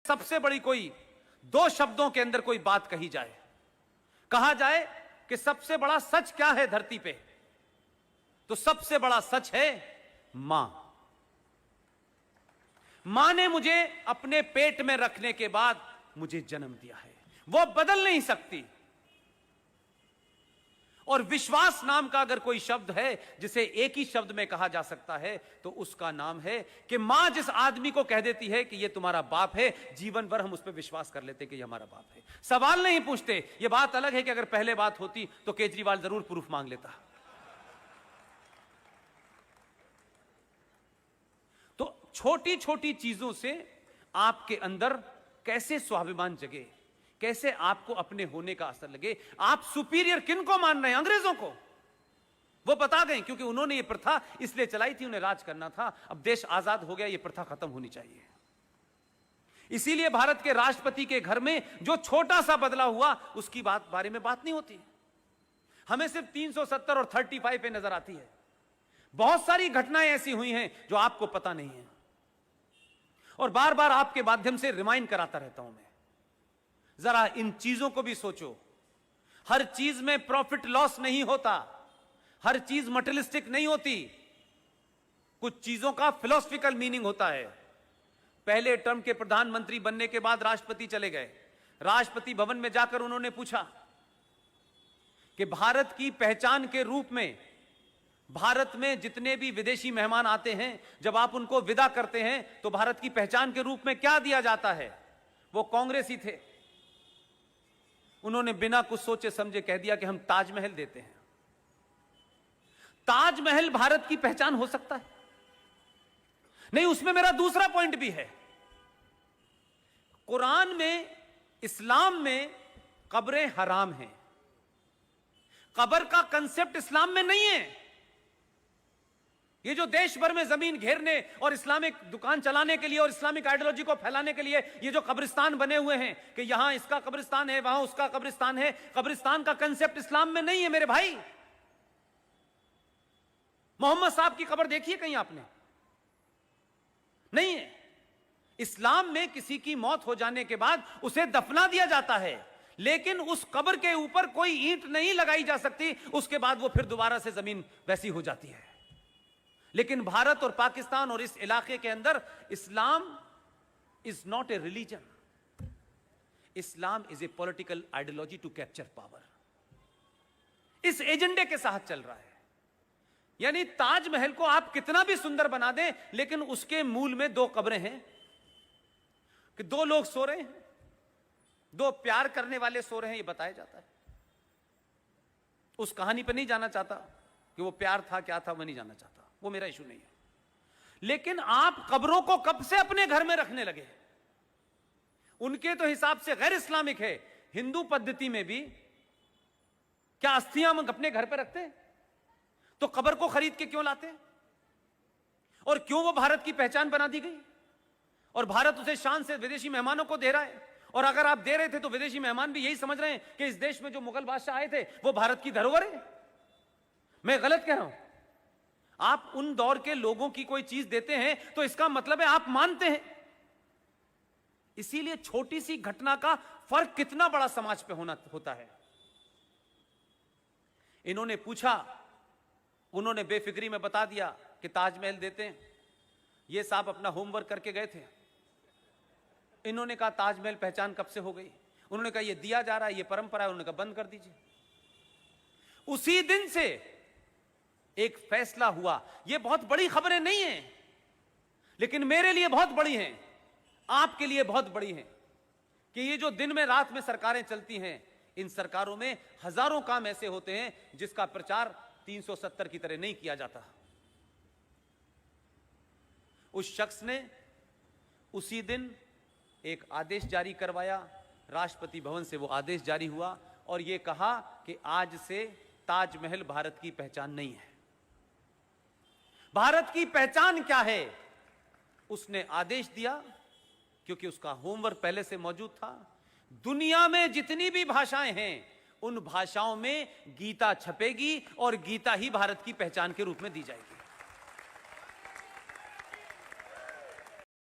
सबसे बड़ी कोई दो शब्दों के अंदर कोई बात कही जाए, कहा जाए कि सबसे बड़ा सच क्या है धरती पे, तो सबसे बड़ा सच है मां। मां ने मुझे अपने पेट में रखने के बाद मुझे जन्म दिया है, वो बदल नहीं सकती। और विश्वास नाम का अगर कोई शब्द है जिसे एक ही शब्द में कहा जा सकता है तो उसका नाम है कि मां जिस आदमी को कह देती है कि ये तुम्हारा बाप है, जीवन भर हम उस पर विश्वास कर लेते कि ये हमारा बाप है, सवाल नहीं पूछते। ये बात अलग है कि अगर पहले बात होती तो केजरीवाल जरूर प्रूफ मांग लेता। तो छोटी छोटी चीजों से आपके अंदर कैसे स्वाभिमान जगे, कैसे आपको अपने होने का असर लगे। आप सुपीरियर किन को मान रहे हैं? अंग्रेजों को। वो बता गए क्योंकि उन्होंने ये प्रथा इसलिए चलाई थी, उन्हें राज करना था। अब देश आजाद हो गया, ये प्रथा खत्म होनी चाहिए। इसीलिए भारत के राष्ट्रपति के घर में जो छोटा सा बदलाव हुआ उसकी बारे में बात नहीं होती। हमें सिर्फ 370 और 35 पे नजर आती है। बहुत सारी घटनाएं ऐसी हुई हैं जो आपको पता नहीं है, और बार बार आपके माध्यम से रिमाइंड कराता रहता हूं मैं। जरा इन चीजों को भी सोचो। हर चीज में प्रॉफिट लॉस नहीं होता, हर चीज मटेरियलिस्टिक नहीं होती, कुछ चीजों का फिलोसफिकल मीनिंग होता है। पहले टर्म के प्रधानमंत्री बनने के बाद राष्ट्रपति चले गए। राष्ट्रपति भवन में जाकर उन्होंने पूछा कि भारत की पहचान के रूप में भारत में जितने भी विदेशी मेहमान आते हैं, जब आप उनको विदा करते हैं तो भारत की पहचान के रूप में क्या दिया जाता है? वो कांग्रेसी थे, उन्होंने बिना कुछ सोचे समझे कह दिया कि हम ताजमहल देते हैं। ताजमहल भारत की पहचान हो सकता है? नहीं। उसमें मेरा दूसरा पॉइंट भी है। कुरान में, इस्लाम में कब्रें हराम हैं। कब्र का कंसेप्ट इस्लाम में नहीं है। ये जो देश भर में जमीन घेरने और इस्लामिक दुकान चलाने के लिए और इस्लामिक आइडियोलॉजी को फैलाने के लिए ये जो कब्रिस्तान बने हुए हैं कि यहां इसका कब्रिस्तान है, वहां उसका कब्रिस्तान है, कब्रिस्तान का कंसेप्ट इस्लाम में नहीं है मेरे भाई। मोहम्मद साहब की कब्र देखी है कहीं आपने? नहीं है। इस्लाम में किसी की मौत हो जाने के बाद उसे दफना दिया जाता है, लेकिन उस कब्र के ऊपर कोई ईंट नहीं लगाई जा सकती। उसके बाद वो फिर दोबारा से जमीन वैसी हो जाती है। लेकिन भारत और पाकिस्तान और इस इलाके के अंदर Islam is not a religion, Islam is a political ideology to capture power. इस एजेंडे के साथ चल रहा है। यानी ताजमहल को आप कितना भी सुंदर बना दें, लेकिन उसके मूल में दो कब्रें हैं कि दो लोग सो रहे हैं, दो प्यार करने वाले सो रहे हैं, यह बताया जाता है। उस कहानी पर नहीं जाना चाहता कि वो प्यार था क्या था, मैं नहीं जानना चाहता, वो मेरा इशू नहीं है। लेकिन आप कब्रों को कब से अपने घर में रखने लगे? उनके तो हिसाब से गैर इस्लामिक है। हिंदू पद्धति में भी क्या अस्थियां हम अपने घर पे रखते हैं? तो कब्र को खरीद के क्यों लाते? और क्यों वो भारत की पहचान बना दी गई? और भारत उसे शान से विदेशी मेहमानों को दे रहा है। और अगर आप दे रहे थे तो विदेशी मेहमान भी यही समझ रहे हैं कि इस देश में जो मुगल बादशाह आए थे वो भारत की धरोहर है। मैं गलत कह रहा हूं? आप उन दौर के लोगों की कोई चीज देते हैं तो इसका मतलब है आप मानते हैं। इसीलिए छोटी सी घटना का फर्क कितना बड़ा समाज पे होता है। इन्होंने पूछा, उन्होंने बेफिक्री में बता दिया कि ताजमहल देते हैं। ये साहब अपना होमवर्क करके गए थे। इन्होंने कहा ताजमहल पहचान कब से हो गई? उन्होंने कहा ये दिया जा रहा है, ये परंपरा है। उन्होंने कहा बंद कर दीजिए। उसी दिन से एक फैसला हुआ। ये बहुत बड़ी खबरें नहीं हैं, लेकिन मेरे लिए बहुत बड़ी हैं, आपके लिए बहुत बड़ी हैं, कि ये जो दिन में रात में सरकारें चलती हैं, इन सरकारों में हजारों काम ऐसे होते हैं जिसका प्रचार 370 की तरह नहीं किया जाता। उस शख्स ने उसी दिन एक आदेश जारी करवाया, राष्ट्रपति भवन से वो आदेश जारी हुआ और ये कहा कि आज से ताजमहल भारत की पहचान नहीं है। भारत की पहचान क्या है? उसने आदेश दिया, क्योंकि उसका होमवर्क पहले से मौजूद था। दुनिया में जितनी भी भाषाएं हैं उन भाषाओं में गीता छपेगी और गीता ही भारत की पहचान के रूप में दी जाएगी।